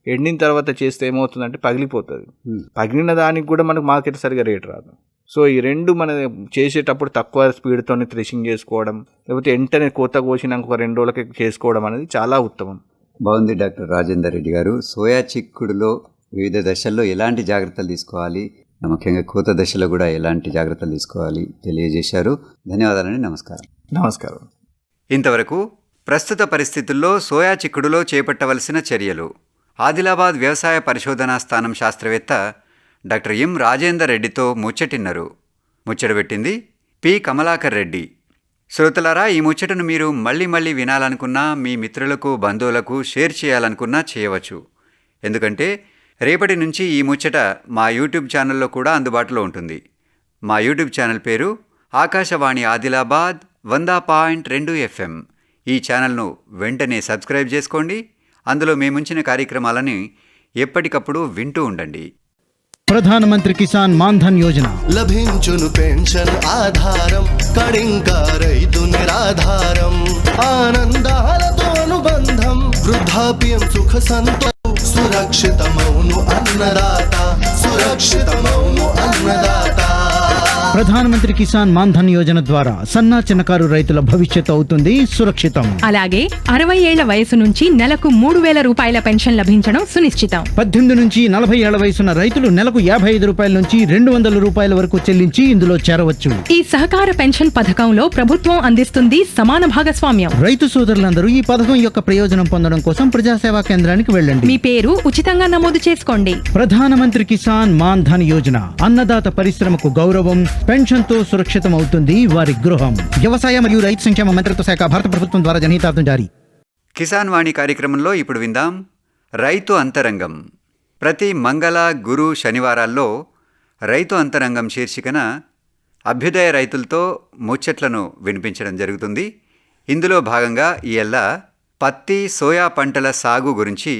ఎండిన తర్వాత చేస్తే ఏమవుతుందంటే పగిలిపోతుంది. పగిలిన దానికి కూడా మనకు మార్కెట్ సరిగా రేటు రాదు. సో ఈ 2 మనం చేసేటప్పుడు తక్కువ స్పీడ్తో థ్రెషింగ్ చేసుకోవడం, లేకపోతే వెంటనే కోత కోసినాక ఒక 2 రోజులకి చేసుకోవడం అనేది చాలా ఉత్తమం. బాగుంది డాక్టర్ రాజేందర్ రెడ్డి గారు. సోయా చిక్కుడులో వివిధ దశల్లో ఎలాంటి జాగ్రత్తలు తీసుకోవాలి, ముఖ్యంగా కోత దశలో కూడా ఎలాంటి జాగ్రత్తలు తీసుకోవాలి తెలియజేశారు. ధన్యవాదాలండి. నమస్కారం. నమస్కారం. ఇంతవరకు ప్రస్తుత పరిస్థితుల్లో సోయా చిక్కుడులో చేపట్టవలసిన చర్యలు, ఆదిలాబాద్ వ్యవసాయ పరిశోధనా స్థానం శాస్త్రవేత్త డాక్టర్ ఎం రాజేందర్ రెడ్డితో ముచ్చటిన్నారు. ముచ్చటబెట్టింది పి కమలాకర్ రెడ్డి. శ్రోతలారా, ఈ ముచ్చటను మీరు మళ్ళీ వినాలనుకున్నా, మీ మిత్రులకు బంధువులకు షేర్ చేయాలనుకున్నా చేయవచ్చు. ఎందుకంటే రేపటి నుంచి ఈ ముచ్చట మా యూట్యూబ్ ఛానల్లో కూడా అందుబాటులో ఉంటుంది. మా యూట్యూబ్ ఛానల్ పేరు ఆకాశవాణి ఆదిలాబాద్ 100.2 FM. ఈ ఛానల్ను వెంటనే సబ్స్క్రైబ్ చేసుకోండి. అందులో మేముంచిన కార్యక్రమాలని ఎప్పటికప్పుడు వింటూ ఉండండి. ప్రధానమంత్రి కిసాన్ మాన్ధన్ యోజన లభించును పెన్షన్ ఆధారం, కడింకా రైతు నిరాధారం, ఆనందాలతో అనుబంధం, వృద్ధాప్యం సుఖ సంతోషం, సురక్షితమౌను అన్నదాత, సురక్షితమౌను అన్నదాత. ప్రధానమంత్రి కిసాన్ మాన్ధన్ యోజన ద్వారా సన్నా చిన్నకారు రైతుల భవిష్యత్తు అవుతుంది సురక్షితం. అలాగే 60 ఏళ్ల వయసు నుంచి నెలకు 3,000 రూపాయల పెన్షన్ లభించడం సునిశ్చితం. 18 నుంచి 40 ఏళ్ల వయసున్న రైతులు నెలకు 55 రూపాయల నుంచి 200 రూపాయల వరకు చెల్లించి ఇందులో చేరవచ్చు. ఈ సహకార పెన్షన్ పథకంలో ప్రభుత్వం అందిస్తుంది సమాన భాగస్వామ్యం. రైతు సోదరులందరూ ఈ పథకం యొక్క ప్రయోజనం పొందడం కోసం ప్రజాసేవా కేంద్రానికి వెళ్ళండి. మీ పేరు ఉచితంగా నమోదు చేసుకోండి. ప్రధానమంత్రి కిసాన్ మాన్ధన్ యోజన అన్నదాత పరిశ్రమకు గౌరవం, పెన్షన్ తో సురక్షితం అవుతుంది వారి గృహం. వ్యవసాయ మరియు రైతు సంక్షేమ మంత్రిత్వ శాఖ, భారత ప్రభుత్వం ద్వారా జనహితార్థం జారీ. కిసాన్ వాణి కార్యక్రమంలో ఇప్పుడు విందాం రైతు అంతరంగం. ప్రతి మంగళ, గురు, శనివారాల్లో రైతు అంతరంగం శీర్షికన అభ్యుదయ రైతులతో ముచ్చట్లను వినిపించడం జరుగుతుంది. ఇందులో భాగంగా ఇయ్యాల పత్తి, సోయా పంటల సాగు గురించి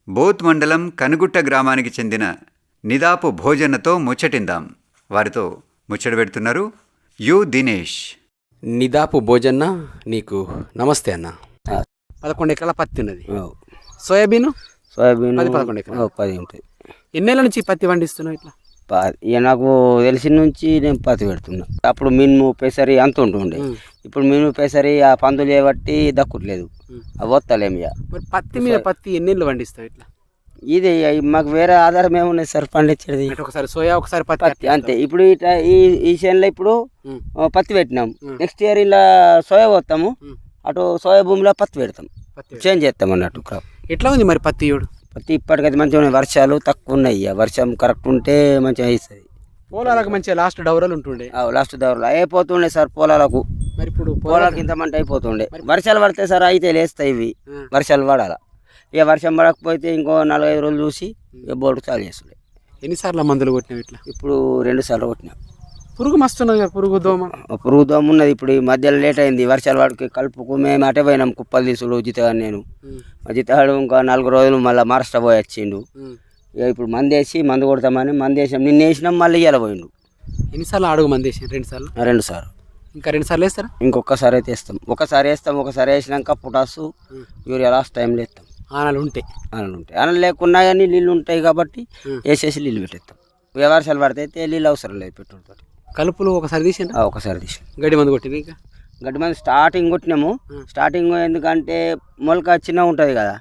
బోత్ మండలం కనుగుట్ట గ్రామానికి చెందిన నిదాపు భోజనతో ముచ్చటిందాం. వారితో ముచ్చట పెడుతున్నారు యు దినేష్. నిదాపు భోజన్న, నీకు నమస్తే అన్న. 11 ఎకరాల పత్తి ఉన్నది. సోయాబీన్ 11 ఎకరాలు 10 ఉంటాయి. ఎన్నేళ్ళ నుంచి పత్తి పండిస్తున్నావు? ఇట్లా ఇక నాకు తెలిసిన నుంచి నేను పత్తి పెడుతున్నా. అప్పుడు మినుము పెసరి అంత ఉంటుండే. ఇప్పుడు మినుము పెసరి ఆ పందులు చేయబట్టి దక్కుట్లేదు, అవి వస్తలేము. ఇక మరి పత్తి మీద పత్తి ఎన్నేళ్ళు పండిస్తావు? ఇట్లా ఇది మాకు వేరే ఆధారం ఏమున్నాయి సార్ పండించేది? ఒకసారి సోయా, ఒకసారి పత్తి అంతే. ఇప్పుడు ఇట్లా ఈ చేనులో ఇప్పుడు పత్తి పెట్టినాం, నెక్స్ట్ ఇయర్ ఇలా సోయా పోతాము, అటు సోయా భూమిలో పత్తి పెడతాం, చేంజ్ చేస్తాం అన్నట్టు. ఎట్లా ఉంది మరి పత్తి? పత్తి ఇప్పటికైతే మంచిగా ఉన్నాయి. వర్షాలు తక్కువ ఉన్నాయి, వర్షం కరెక్ట్ ఉంటే మంచిగా ఇస్తుంది. పొలాలకు మంచిగా లాస్ట్ డౌరలు ఉంటుండే. లాస్ట్ దౌరలు అయిపోతుండే సార్ పొలాలకు. మరి ఇప్పుడు పొలాలకు ఇంత మంట అయిపోతుండే. వర్షాలు పడితే సార్ అయితే లేస్తాయి ఇవి, వర్షాలు పడాల. ఇక వర్షం పడకపోతే ఇంకో 4-5 రోజులు చూసి ఇక బోర్డు చాలు చేస్తుండే. ఎన్నిసార్లు మందులు కొట్టినావు? ఇట్లా ఇప్పుడు 2 సార్లు కొట్టినా. పురుగు మస్తున్నది కదా, పురుగు దోమ. పురుగు దోమ ఉన్నది. ఇప్పుడు ఈ మధ్యలో లేట్ అయింది, వర్షాలు వాడికి కలుపుకు మేము అటే పోయినాం కుప్పలు తీసుడు జితగాడు నేను. మా జితగాడు ఇంకా 4 రోజులు మళ్ళీ మహారాష్ట్ర పోయి వచ్చిండు. ఇక ఇప్పుడు మందేసి మందు కొడతామని మందేసాం, నిన్న వేసినాం, మళ్ళీ ఇయ్యాల పోయిండు. ఎన్నిసార్లు అడుగు మంది వేసాను? 2 సార్లు. 2 సార్లు. ఇంకా 2 సార్లు వేస్తారా? ఇంకొకసారి అయితే వేస్తాం. ఒకసారి వేసినాక పొటాసు యూరియా లాస్ట్ టైంలో వేస్తాం. ఆనలు ఉంటాయి. ఆనలు లేకున్నా కానీ నీళ్ళు ఉంటాయి కాబట్టి వేసేసి నీళ్ళు పెట్టేస్తాం. వర్షాలు పడితే నీళ్ళు అవసరం లేదు పెట్టుబడితో. కలుపులు ఒకసారి తీసిండ్రా? ఒకసారి తీసాం. గడ్డి మందు కొట్టింది. ఇంకా గడ్డి మంది స్టార్టింగ్ కొట్టినాము. స్టార్టింగ్ ఎందుకంటే మొలక చిన్నగా ఉంటుంది కదా,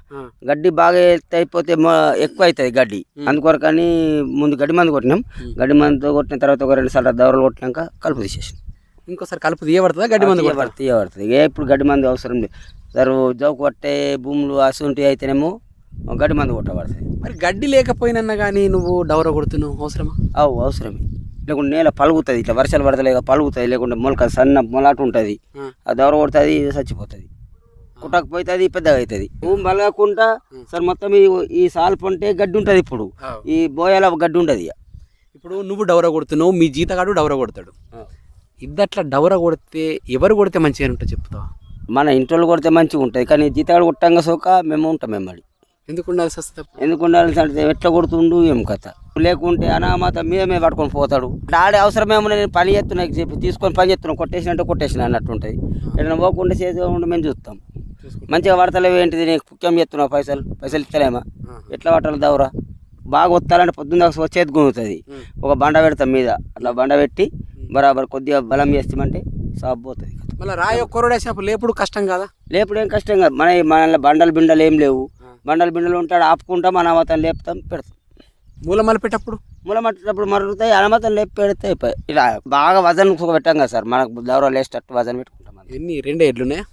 గడ్డి బాగా ఎత్తు అయిపోతే ఎక్కువ అవుతుంది గడ్డి, అందుకొరకని ముందు గడ్డి మందు కొట్టినాం. గడ్డి మందు కొట్టిన తర్వాత ఒక 2 సార్లు దౌరలు కొట్టినాక కలుపు తీసేసాం. ఇంకోసారి కలుపు తీయబడుతుందా? గడ్డి మందు తీయబడుతుంది. ఇప్పుడు గడ్డి మందు అవసరం లేదు. జౌకు కొట్టే భూములు అసుంటి అయితేనేమో గడ్డి మందు కొట్టబడుతుంది. మరి గడ్డి లేకపోయినా కానీ నువ్వు డౌర కొడుతున్నావు, అవసరమా? అవసరమే. లేకుంటే నేల పలుగుతుంది, ఇట్లా వర్షాలు పడతలేక పలుగుతుంది, లేకుంటే మొలక సన్న మొలాట ఉంటుంది, అది దౌర కొడుతుంది, చచ్చిపోతుంది, కుట్టకపోతే అది పెద్దగా అవుతుంది. భూమి బలగకుండా సార్ మొత్తం ఈ సాల్ పొంటే గడ్డి ఉంటుంది. ఇప్పుడు ఈ బోయాల గడ్డి ఉంటుంది. ఇప్పుడు నువ్వు డౌర కొడుతున్నావు, మీ జీతగాడు డౌర కొడతాడు. ఇద్దట్లా డౌర కొడితే ఎవరు కొడితే మంచిగా ఉంటుంది చెప్తావా? మన ఇంట్లో కొడితే మంచిగా ఉంటుంది, కానీ జీతగాడు కొట్టంగా సోక మేము ఉంటాం. మేము ఎందుకు ఉండాల్సి వస్తుంది? ఎందుకు ఉండాల్సి అంటే ఎట్లా కొడుతుండు ఏం కథ, లేకుంటే అనామత మీద పట్టుకొని పోతాడు. ఆడే అవసరమేమో నేను పని చేస్తున్నా చెప్పి తీసుకొని పని చేస్తున్నాం, కొట్టేసిన అన్నట్టు ఉంటుంది. ఏదైనా పోకుండా చేసేకుండా మేము చూస్తాం. మంచిగా పడతలేవు ఏంటిది, నేను ముఖ్యం చేస్తున్నావు, పైసలు ఇస్తలేమా, ఎట్లా పట్టాలి దౌరా బాగా వస్తాలంటే పొద్దున్న చేతి గుంగుతుంది. ఒక బండ పెడతాం మీద, అట్లా బండ పెట్టి బరాబర్ కొద్దిగా బలం చేస్తామంటే సాపు పోతుంది. మళ్ళీ రాయి ఒక్కరోడు వేసినప్పుడు లేపుడు కష్టం కదా? లేపుడు ఏం కష్టం కాదు. మన బండలు ఏం లేవు. బండలు ఉంటాడు, ఆపుకుంటాం, అనామతం లేపుతాం, పెడతాం. మూలమల్లి పెట్టప్పుడు మరుగుతాయి, అనామతం లేపి పెడితే ఇలా బాగా వజన్ పెట్టాం కదా సార్, మనకు దౌరాలు వేసేటట్టు వజన్ పెట్టుకుంటాం. ఎన్ని 2 ఎడ్లు ఉన్నాయా?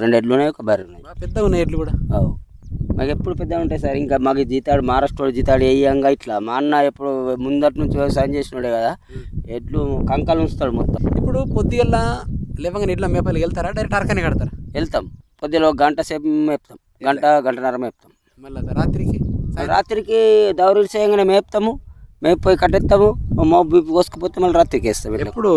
2 ఎడ్లు ఉన్నాయి, ఒక బర్రె ఉన్నాయి. పెద్దగా ఉన్నాయి ఎడ్లు కూడా. మాకు ఎప్పుడు పెద్దగా ఉంటాయి సార్. ఇంకా మాకు జీతాడు మహారాష్ట్ర జీతాడు వేయంగా ఇట్లా మా అన్న ఎప్పుడు ముందటి నుంచి వ్యవసాయం చేసినాడే కదా, ఎడ్లు కంకాలు ఉంచుతాడు మొత్తం. ఇప్పుడు పొద్దుగల్లా లేవగానే ఎడ్ల మేపల్లి వెళ్తారా, డైరెక్ట్ అరకనే కడతారా? వెళ్తాం. పొద్దులో గంట సేపు మేపుతాం, గంటన్నర మేపుతాం. మళ్ళీ రాత్రికి దౌరీలు చేయంగానే మేపుతాము, మేపిపోయి కట్టేస్తాము, మబ్బు కోసుకుపోతే మళ్ళీ రాత్రికి వేస్తాం. ఎప్పుడు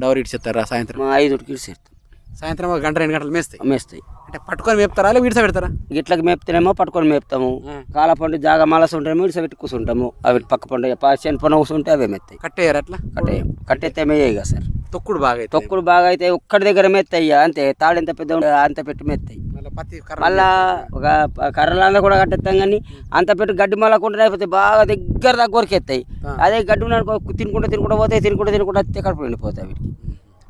డౌరీ ఇచ్చేస్తారా? సాయంత్రం 5కి ఇచ్చేస్తాం. సాయంత్రం 1 గంట 2 గంటలు మేస్తాయి. అంటే పట్టుకొని మేపుతారా, లేదా విడిస పెడతారా? గిట్లకి మేపుతేనేమో పట్టుకొని మేపుతాము, కాల పండు జాగా మాలస ఉంటామో విడిస పెట్టి కూర్చుంటాము. అవి పక్క పండు చేను పని కూర్చుంటే అవే మెత్తాయి. కట్టేయారు అట్లా? కట్టేస్తే మేయ్యాయి కదా సార్. తొక్కుడు బాగా అయితే ఒక్కడి దగ్గర మెత్తాయి, అంతే. తాడు ఎంత పెద్ద అంత పెట్టి మెత్తాయి. మళ్ళా ఒక కర్రలంతా కూడా కట్టేస్తాం, కానీ అంత పెట్టి గడ్డి మళ్ళకుండా అయిపోతే బాగా దగ్గర కొరికెత్తాయి. అదే గడ్డి తినుకుంటూ పోతాయి, తినుకుంటూ అత్తే కడుపు నిండిపోతాయి వీటికి.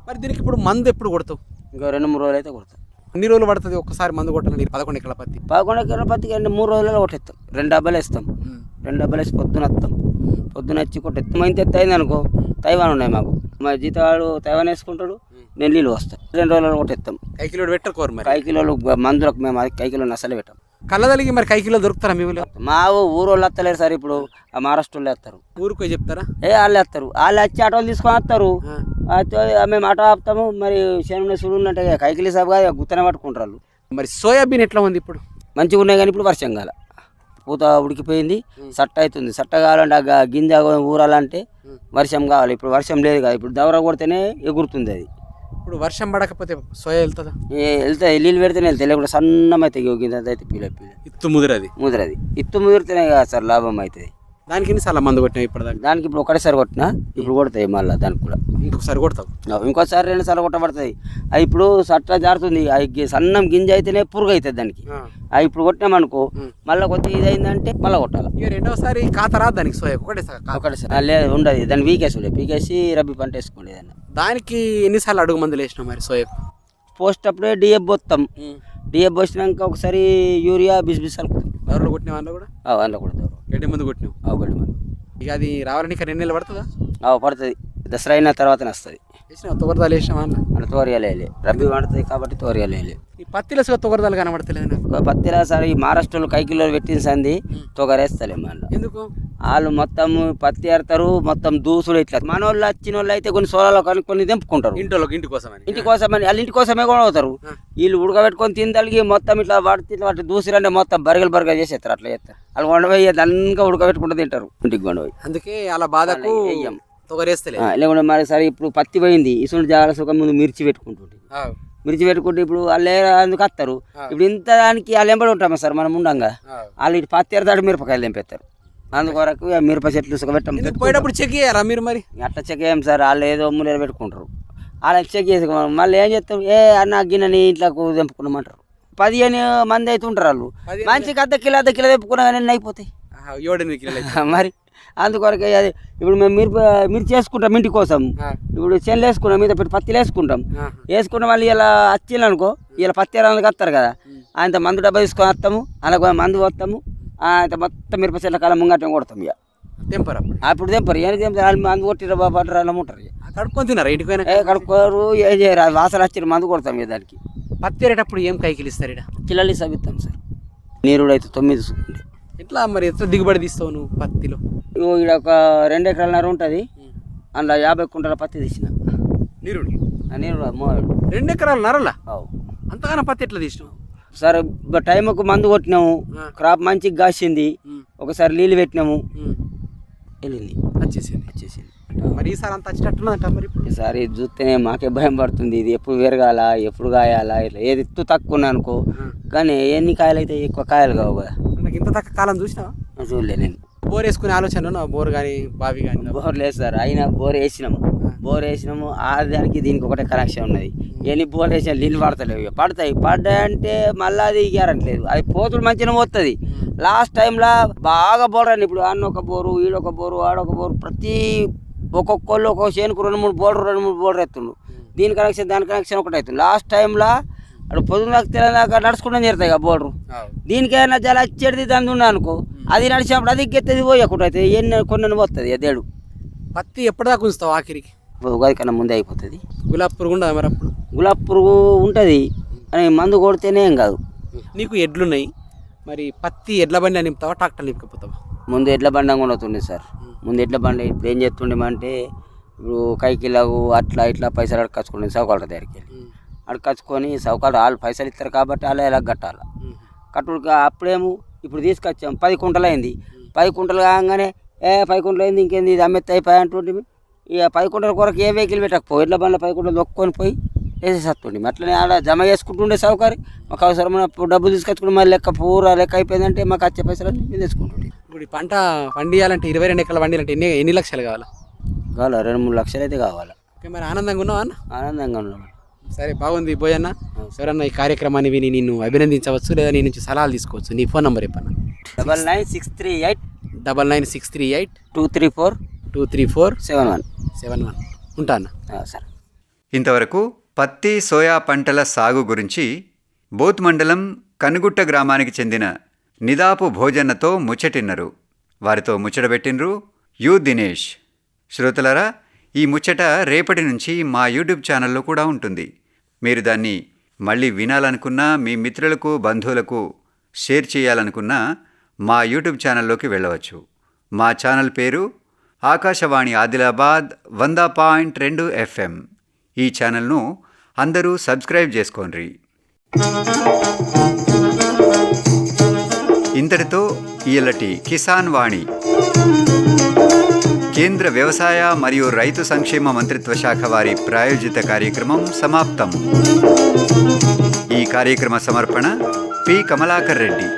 మరి దీనికి ఇప్పుడు మందు ఎప్పుడు కొడతావు? ఇంకా 2-3 రోజులు అయితే కొడతాం. ఎన్ని రోజులు పడుతుంది ఒక్కసారి మందు కొట్టాలి? 11 ఎకరాల పత్తి. 11 ఎకరాల పత్తికి 3 రోజులలో కొట్టేస్తాం. 2 డబ్బాలు వేస్తాం. 2 డబ్బాలు వేసి పొద్దున వచ్చి కొట్టేస్తాం. ఇంత ఎత్తు అయింది అనుకో, తైవాన్ ఉన్నాయి మాకు, మా జీతాడు తైవాన్ వేసుకుంటాడు, నేను నీళ్ళు వస్తాను. 2 రోజులలో కొట్టేస్తాం. 1 కిలో పెట్టకోరు మరి? 1 కిలోలు మందులకు మేము 1 కిలో అసలే పెట్టాం. కళ్ళదలిగి మరి 1 కిలో దొరుకుతారా మీ ఊళ్ళో? మా ఊరోళ్ళు వస్తలేరు సార్, ఇప్పుడు ఆ మహారాష్ట్రలో వేస్తారు. ఊరికి చెప్తారా? వాళ్ళు వేస్తారు, వాళ్ళు వచ్చి ఆటోలు తీసుకొని వస్తారు. మేము ఆటో ఆపుతాము. మరి శని సుడున్నట్టే 1 కిలో సాబ్ కాదు, గుత్తనే పట్టుకుంటారు. మరి సోయాబీన్ ఎట్లా ఉంది ఇప్పుడు? మంచిగా ఉన్నాయి, కానీ ఇప్పుడు వర్షం కాల, పూత ఉడికిపోయింది, సట్ట అవుతుంది. సట్ట కావాలంటే ఆ గింజ ఊరాలంటే వర్షం కావాలి. ఇప్పుడు వర్షం లేదు కదా, ఇప్పుడు దౌర కొడితేనే ఎగురుతుంది అది. ఇప్పుడు వర్షం పడకపోతే సోయా వెళ్తుందా? వెళ్తాయి, నీళ్ళు పెడితేనే వెళ్తాయి, లేకుండా సన్నం అవుతాయి. గింజ అయితే పీల ఇత్తు ముదిరది ఇత్తు ముదిరితేనే కదా సార్ లాభం అవుతుంది. దానికి ఎన్నిసార్లు మందు కొట్టినా ఇప్పటిదాకా? దానికి ఇప్పుడు ఒకటేసారి కొట్టినా, ఇప్పుడు కొడతాయి మళ్ళీ. దానికి కూడా ఇంకొకసారి కొడతావు? ఇంకోసారి 2 సార్లు కొట్టబడుతుంది. అది ఇప్పుడు సట్ట జారుతుంది, సన్నం గింజ అయితేనే పురుగు అవుతుంది దానికి. అది ఇప్పుడు కొట్టినామనుకో మళ్ళీ కొద్దిగా ఇది అయిందంటే మళ్ళీ కొట్టాలి. ఇక రెండోసారి కాతరా దానికి సోయా? ఒకటేసారి లేదు, ఉండదు. దాన్ని పీకేసి రబ్బీ పంట వేసుకోండి. దానికి ఎన్నిసార్లు అడుగు మందులు వేసినావు మరి సోయా? పోసేటప్పుడే డిఎఫ్ పోస్తాం. డిఎఫ్ పోసినాక ఒకసారి యూరియా బిస్ అనుకుంటాం. దౌరలు కొట్టిన అందులో కూడా? అందులో కూడా గడ్డి మందు కొట్టినావు? గడ్డి మందు. ఇక అది రావాలని 2 నెలలు పడుతుందా? పడుతుంది. దసరా అయిన తర్వాతనే వస్తుంది. వేసినావు తొగరదాలు వేసినావా? అంటే తోరియాలే, రబ్బీ పడుతుంది కాబట్టి తోరియాలే. ఈ పత్తిలో తొగరదాలు కనబడతలేదు నాకు. పత్తిలో సార్ ఈ మహారాష్ట్రలో 1 కిలో పెట్టిన సంది తొగరేస్తలే మళ్ళీ. ఎందుకు? వాళ్ళు మొత్తం పత్తి ఏరుతారు, మొత్తం దూసుడు ఇట్లా. మన వాళ్ళు వచ్చిన వాళ్ళు అయితే కొన్ని సోలాలో కొన్ని తెంపుకుంటారు ఇంటి కోసమని. వాళ్ళు ఇంటి కోసమే కూడా అవుతారు. వీళ్ళు ఉడకబెట్టుకొని తినదలిగి మొత్తం ఇట్లా వాటి దూసిరంటే మొత్తం బరగలు చేసేస్తారు. అట్లా చేస్తారు. వాళ్ళు కొండపోయి దానిగా ఉడకబెట్టుకుంటూ తింటారు ఇంటికి కొండపోయి. అందుకే అలా బాధకు తొగరేస్తలే లేకుంటే మరి సరే ఇప్పుడు పత్తి పోయింది ఇసుంటి జాగ్రత్త సుఖం ముందు మిర్చి పెట్టుకుంటుంది. మిర్చి పెట్టుకుంటే ఇప్పుడు వాళ్ళు అందుకు వస్తారు. ఇప్పుడు ఇంత దానికి వాళ్ళు ఎంబడి ఉంటామా సార్ మనం ఉండంగా, వాళ్ళు ఇటు పత్తి ఎరదాడు మిరపకాయలు తెంపేస్తారు. అందుకొరకు మిరప చెట్లు సుఖపెట్టాం. పోయేటప్పుడు చెక్ చేయారా మీరు? మరి అట్లా చెక్ చేయం సార్, వాళ్ళు ఏదో ముళ్ళు పెట్టుకుంటారు. అలా చెక్ చేసుకోవాలి. మళ్ళీ ఏం చేస్తాం, అన్న గిన్నెని ఇంట్లోకి తెంపుకున్నామంటారు. 15 మంది అయితే ఉంటారు వాళ్ళు. మంచిగా అర్ధ కిలో తెంపుకున్నా కానీ అయిపోతాయి మరి. అందుకొరకే అది ఇప్పుడు మేము మిర్చి వేసుకుంటాం ఇంటి కోసం. ఇప్పుడు చెల్లు వేసుకున్నాం, మీద పెట్టి పత్తిలు వేసుకుంటాం. వేసుకున్న వాళ్ళు ఇలా వచ్చిందనుకో, ఇలా పత్తి అందుకు వస్తారు కదా, ఆయన మందు డబ్బా తీసుకొని వస్తాము, అలా మందు పోస్తాము, ఆయన మొత్తం మిరప చెట్ల కాలం ముంగటం కొడతాం. ఇక తెంపరా? అప్పుడు తెంపరు. ఏం తెంపారు, మందు కొట్టిరా బాబు అలా ఉంటారు. కడుక్కొని తిన్నారా ఇంటికి పోయినా? కడుక్కోరు, ఏం చేయరు. వాసన వచ్చిన మందు కొడతాం ఇక దానికి. పత్తి ఏరేటప్పుడు ఏం కైకిలు ఇస్తారు? కిల్లలు సవిస్తాం సార్. నీరు అయితే 9 చూసుకుంటే. ఎట్లా మరి ఎట్లా దిగుబడి తీస్తావు నువ్వు పత్తిలో? ఇక్కడ ఒక 2 ఎకరాలన్నర ఉంటుంది, అందులో 50 కుంటల పత్తి తీసిన. నీరుడు నీరు 2 ఎకరాలు నరలా? అంతగానో పత్తి ఎట్లా తీసినావు? సరే టైంకు మందు కొట్టినాము, క్రాప్ మంచిగా కాసింది. ఒకసారి నీళ్ళు పెట్టినాము, వెళ్ళింది, వచ్చేసింది. మరి ఈసారి అంత వచ్చేటట్టున్నదంట. మరి ఈసారి చూస్తేనే మాకే భయం పడుతుంది. ఇది ఎప్పుడు పెరగాల, ఎప్పుడు కాయాలా, ఇట్లా ఏది ఎత్తు తక్కువ అనుకో, కానీ ఎన్ని కాయలు అయితే ఎక్కువ కాయలు కావు కదా. నాకు ఇంత తక్కువ కాలం చూసినావా? చూడలే నేను. బోర్ వేసుకునే ఆలోచన? బోర్ కానీ బావి కానీ? బోర్ లేదు సార్, అయినా బోర్ వేసినాము. ఆ దానికి దీనికి ఒకటే కనెక్షన్ ఉన్నది. ఎన్ని బోర్ వేసినా నీళ్ళు పడతలేవు. పడ్డాయంటే మళ్ళీ అది గ్యారంట్లేదు. అది పోతులు మంచిగా పోతుంది. లాస్ట్ టైంలో బాగా బోర్ అని, ఇప్పుడు అన్న ఒక బోరు, ఈడొక బోరు, ఆడొక బోరు, ప్రతి ఒక్కొక్కళ్ళు ఒక్కొక్క చేనుకు 2-3 బోర్లు ఎత్తుండు. దీని కనెక్షన్ దాని కనెక్షన్ ఒకటి అవుతుంది. లాస్ట్ టైంలో అక్కడ పొద్దున్న తెలంగాణ నడుచుకుంటూ చేరుతాయి కదా బోర్డు. దీనికైనా జల వచ్చేది దాని ఉన్నా అనుకో, అది నడిచినప్పుడు అది ఎత్తేది పోయకుండా అయితే కొన్ని పోతుంది దేడు. పత్తి ఎప్పటిదాకా ఉంచుతావు ఆఖరికి? ఉగాది కన్నా ముందే అయిపోతుంది. గులాబీ పురుగు ఉండదు మరి అప్పుడు? గులాబీ పురుగు ఉంటుంది అని మందు కొడితేనే ఏం కాదు. నీకు ఎడ్లున్నాయి మరి, పత్తి ఎడ్ల బండి నింపుతావా ట్రాక్టర్ నింపుకపోతావా? ముందు ఎడ్ల బండి కొనుతుండే సార్. ముందు ఎడ్ల బండి ఇప్పుడు ఏం చేస్తుండేమంటే, ఇప్పుడు కైకిలాగు అట్లా ఇట్లా పైసలు అడకచ్చుకోండి సౌకాళ్ళ దగ్గరికి వెళ్ళి అడకచ్చుకొని, సౌకాళ్ళు వాళ్ళు పైసలు ఇస్తారు కాబట్టి వాళ్ళు ఎలా కట్టాలి. కట్టుడు అప్పుడేమో ఇప్పుడు తీసుకొచ్చాం 10 కుంటలు అయింది. 10 కుంటలు కాగానే 10 కుంటలు అయింది ఇంకేంది ఇది అమ్మెత్తి అయిపోయి అంటుంటే, ఇక 10 కుంటల కొరకు ఏ వెహికల్ పెట్టకపో, ఎడ్ల బండ్ల 10 కుంటలు దొక్కొని పోయి వేసేస్తుండే. అట్లనే ఆడ జమ చేసుకుంటుండే సౌకర్యం. మాకు అవసరమైనప్పుడు డబ్బులు తీసుకొచ్చుకుంటే మళ్ళీ లెక్క అయిపోయిందంటే మాకు వచ్చే పైసలు మేము తెచ్చుకుంటుండే. ఇప్పుడు ఈ పంట పండియాలంటే 22 ఎకరాలు పండియాలంటే ఎన్ని లక్షలు కావాలి? 2-3 లక్షలు అయితే కావాలి. మరి ఆనందంగా ఉన్నావా అన్న? ఆనందంగా ఉన్నాం. సరే, బాగుంది బోయన్న. ఎవరన్నా ఈ కార్యక్రమాన్ని విని నిన్ను అభినందించవచ్చు, లేదా నీ నుంచి సలహాలు తీసుకోవచ్చు. నీ ఫోన్ నెంబర్ చెప్పన్నా. 99638234 234 ఉంటా అన్న. సరే. ఇంతవరకు పత్తి, సోయా పంటల సాగు గురించి బోత్ మండలం కనుగుట్ట గ్రామానికి చెందిన నిదాపు భోజన్నతో ముచ్చటిన్నరు. వారితో ముచ్చటబెట్టినరు యు దినేష్. శ్రోతలారా, ఈ ముచ్చట రేపటి నుంచి మా యూట్యూబ్ ఛానల్లో కూడా ఉంటుంది. మీరు దాన్ని మళ్ళీ వినాలనుకున్నా, మీ మిత్రులకు బంధువులకు షేర్ చేయాలనుకున్నా మా యూట్యూబ్ ఛానల్లోకి వెళ్ళవచ్చు. మా ఛానల్ పేరు ఆకాశవాణి ఆదిలాబాద్ 100.2 FM. ఈ ఛానల్ను అందరూ సబ్స్క్రైబ్ చేసుకోండి. ఇంతటితో ఇయలటి కిసాన్ వాణి కేంద్ర వ్యవసాయ మరియు రైతు సంక్షేమ మంత్రిత్వ శాఖ వారి ప్రాయోజిత కార్యక్రమం సమాప్తం. ఈ కార్యక్రమ సమర్పణ పి. కమలాకర్ రెడ్డి.